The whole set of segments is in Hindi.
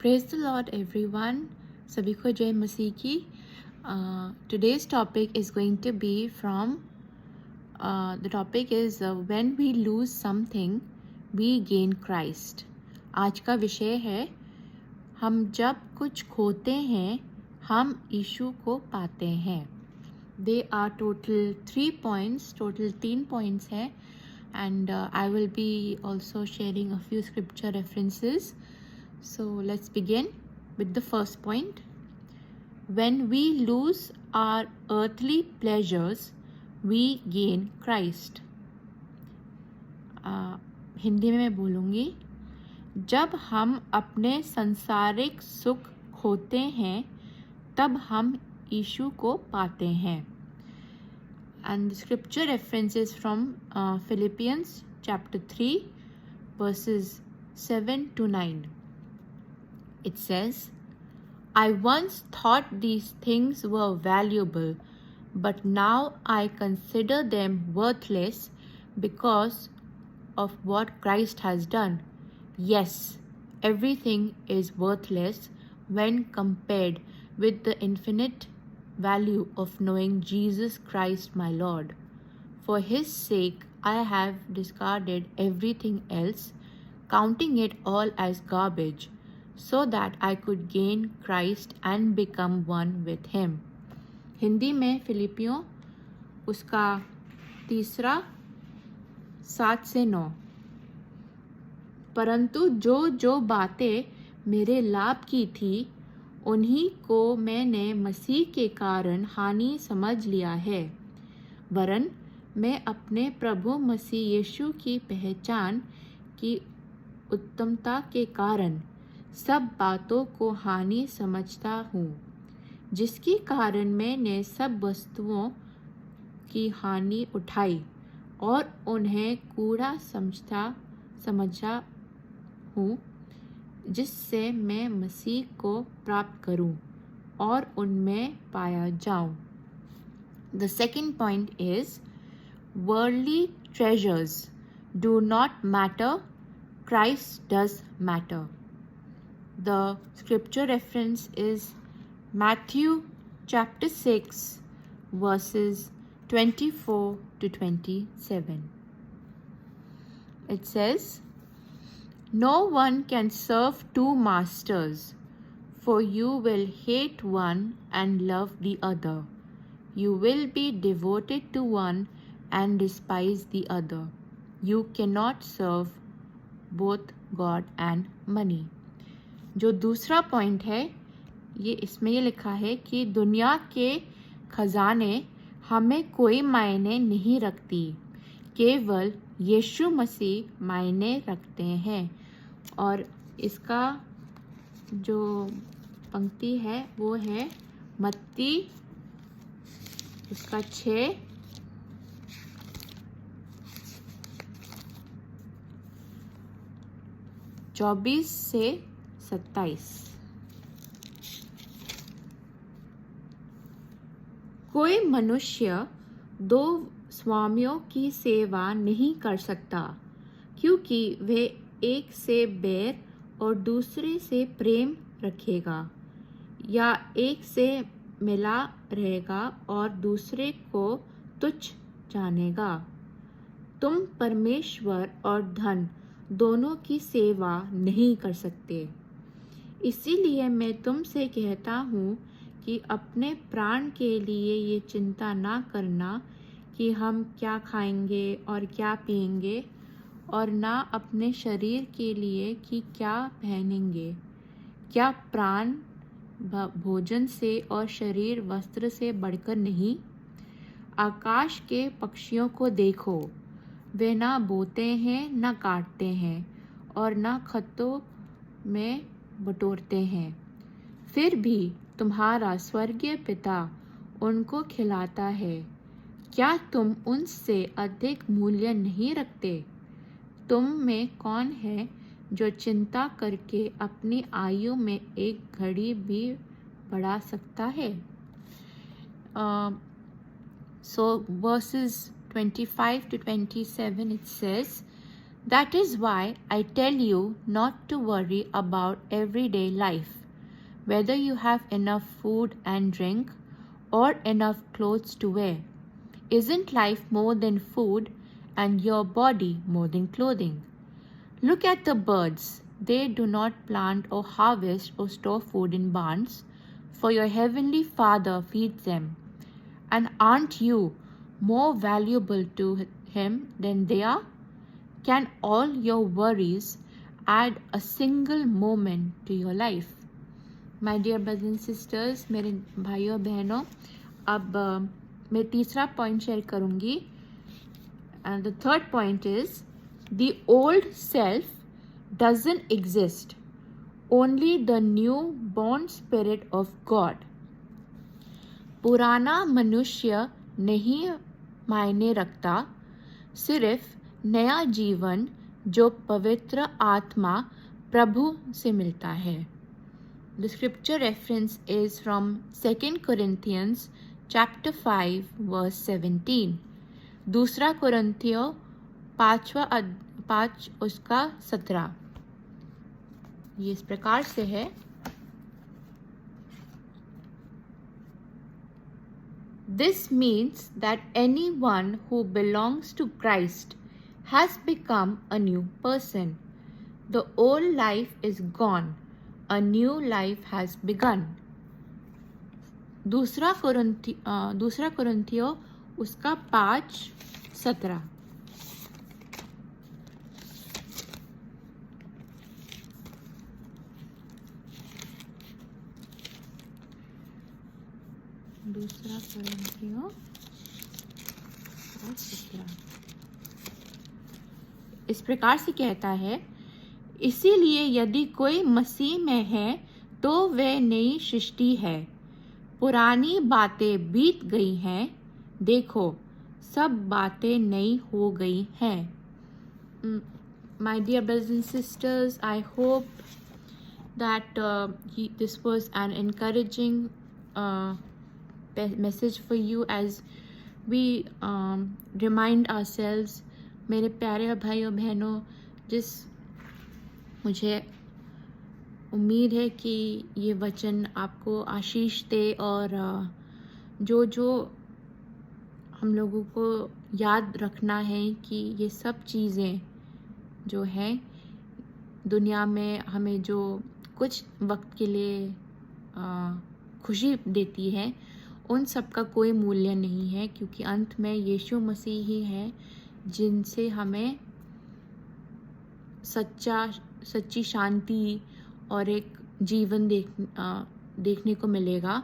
Praise the Lord everyone. सभी को जय मसीह की। Today's topic is going to be from the topic is when we lose something we gain Christ. आज का विषय है हम जब कुछ खोते हैं हम यीशु को पाते हैं। They are total 3 points, total 3 points है and I will be also sharing a few scripture references. So let's begin with the first point. When we lose our earthly pleasures, we gain Christ. Hindi में मैं बोलूँगी, जब हम अपने सांसारिक सुख खोते हैं तब हम यीशु को पाते हैं। And the scripture reference is from Philippians chapter 3 verses 7 to 9. It says, I once thought these things were valuable, but now I consider them worthless because of what Christ has done. Yes, everything is worthless when compared with the infinite value of knowing Jesus Christ my Lord. For his sake I have discarded everything else, counting it all as garbage, so that I could gain Christ and become one with him. Hindi में फिलिपियों उसका 3 7 से 9। परंतु जो बातें मेरे लाभ की थी उन्हीं को मैंने मसीह के कारण हानि समझ लिया है, वरन मैं अपने प्रभु मसीह यीशु की पहचान की उत्तमता के कारण सब बातों को हानि समझता हूँ, जिसके कारण मैंने सब वस्तुओं की हानि उठाई और उन्हें कूड़ा समझा हूँ, जिससे मैं मसीह को प्राप्त करूं और उनमें पाया जाऊं। The second point is worldly treasures do not matter, Christ does matter. The scripture reference is Matthew chapter 6 verses 24 to 27. It says, no one can serve 2 masters, for you will hate one and love the other. You will be devoted to one and despise the other. You cannot serve both God and money. जो दूसरा पॉइंट है इसमें ये लिखा है कि दुनिया के खजाने हमें कोई मायने नहीं रखती, केवल यीशु मसीह मायने रखते हैं। और इसका जो पंक्ति है वो है मत्ती इसका 6 24 से 27। कोई मनुष्य 2 स्वामियों की सेवा नहीं कर सकता, क्योंकि वे एक से बैर और दूसरे से प्रेम रखेगा, या एक से मिला रहेगा और दूसरे को तुच्छ जानेगा। तुम परमेश्वर और धन दोनों की सेवा नहीं कर सकते। इसीलिए मैं तुमसे कहता हूँ कि अपने प्राण के लिए ये चिंता ना करना कि हम क्या खाएंगे और क्या पिएंगे, और ना अपने शरीर के लिए कि क्या पहनेंगे। क्या प्राण भोजन से और शरीर वस्त्र से बढ़कर नहीं? आकाश के पक्षियों को देखो, वे ना बोते हैं, ना काटते हैं और ना खत्तों में बटोरते हैं, फिर भी तुम्हारा स्वर्गीय पिता उनको खिलाता है। क्या तुम उनसे अधिक मूल्य नहीं रखते? तुम में कौन है जो चिंता करके अपनी आयु में एक घड़ी भी बढ़ा सकता है? So verses 25 to 27 it says, That is why I tell you not to worry about everyday life, whether you have enough food and drink or enough clothes to wear. Isn't life more than food and your body more than clothing? Look at the birds. They do not plant or harvest or store food in barns, for your heavenly Father feeds them. And aren't you more valuable to Him than they are? Can all your worries add a single moment to your life? My dear brothers and sisters, मेरे भाइयों बहनों, अब मैं तीसरा पॉइंट शेयर करूँगी. And the third point is, the old self doesn't exist. Only the new born spirit of God. पुराना मनुष्य नहीं मायने रखता, सिर्फ नया जीवन जो पवित्र आत्मा प्रभु से मिलता है. The scripture reference is from 2 Corinthians chapter 5 verse 17. दूसरा कुरिन्थियों 5 उसका 17. ये इस प्रकार से है. This means that anyone who belongs to Christ has become a new person. The old life is gone. A new life has begun. दूसरा कुरिन्थियों उसका 5:17. दूसरा कुरिन्थियों 5:17 इस प्रकार से कहता है, इसीलिए यदि कोई मसीह में है तो वह नई सृष्टि है. पुरानी बातें बीत गई हैं, देखो सब बातें नई हो गई हैं. My dear brothers and sisters, I hope that this was an encouraging message for you as we remind ourselves. मेरे प्यारे भाइयों बहनों, जिस मुझे उम्मीद है कि ये वचन आपको आशीष दे और जो हम लोगों को याद रखना है कि ये सब चीज़ें जो हैं दुनिया में हमें जो कुछ वक्त के लिए खुशी देती है, उन सब का कोई मूल्य नहीं है, क्योंकि अंत में यीशु मसीह ही है जिनसे हमें सच्ची शांति और एक जीवन देखने को मिलेगा.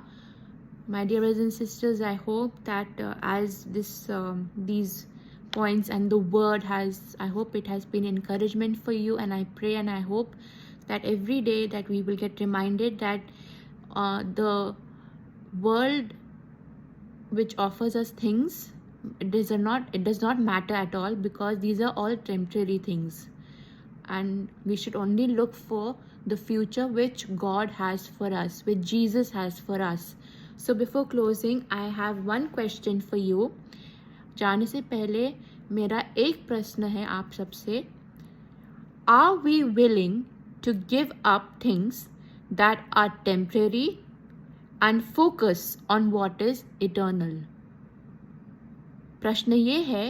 My dear brothers and sisters, I hope that as these points and the word I hope it has been encouragement for you, and I pray and I hope that every day that we will get reminded that the world which offers us things, it does not matter at all, because these are all temporary things, and we should only look for the future which God has for us, which Jesus has for us. So before closing, I have one question for you. जाने से पहले मेरा एक प्रश्न है आप सबसे. Are we willing to give up things that are temporary and focus on what is eternal? प्रश्न ये है,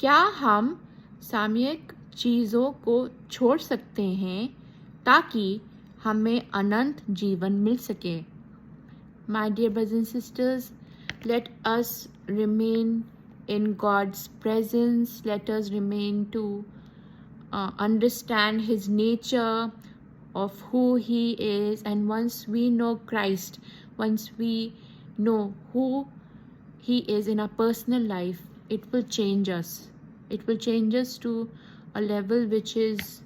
क्या हम सामयिक चीज़ों को छोड़ सकते हैं ताकि हमें अनंत जीवन मिल सके? My dear brothers and sisters, let us remain in God's presence. Let us remain to understand His nature of who He is. And once we know Christ, once we know who He is in our personal life, it will change us. It will change us to a level which is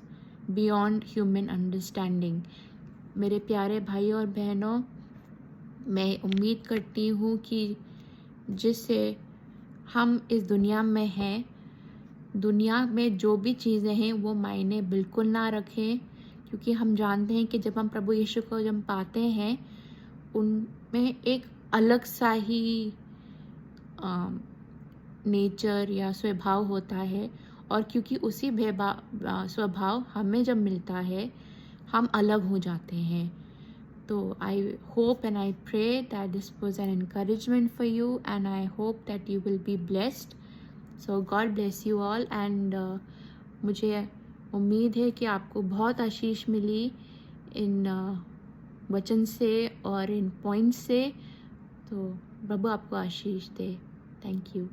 beyond human understanding. मेरे प्यारे भाई और बहनों, मैं उम्मीद करती हूँ कि जिससे हम इस दुनिया में हैं, दुनिया में जो भी चीज़ें हैं वो मायने बिल्कुल ना रखें, क्योंकि हम जानते हैं कि जब हम प्रभु यीशु को जब पाते हैं, उनमें एक अलग सा ही नेचर या स्वभाव होता है, और क्योंकि उसी स्वभाव हमें जब मिलता है हम अलग हो जाते हैं। तो I hope and I pray that this was an encouragement for you and I hope that you will be blessed. So God bless you all and मुझे उम्मीद है कि आपको बहुत आशीष मिली इन वचन से और इन पॉइंट्स से। तो प्रभु आपको आशीष दे। Thank you.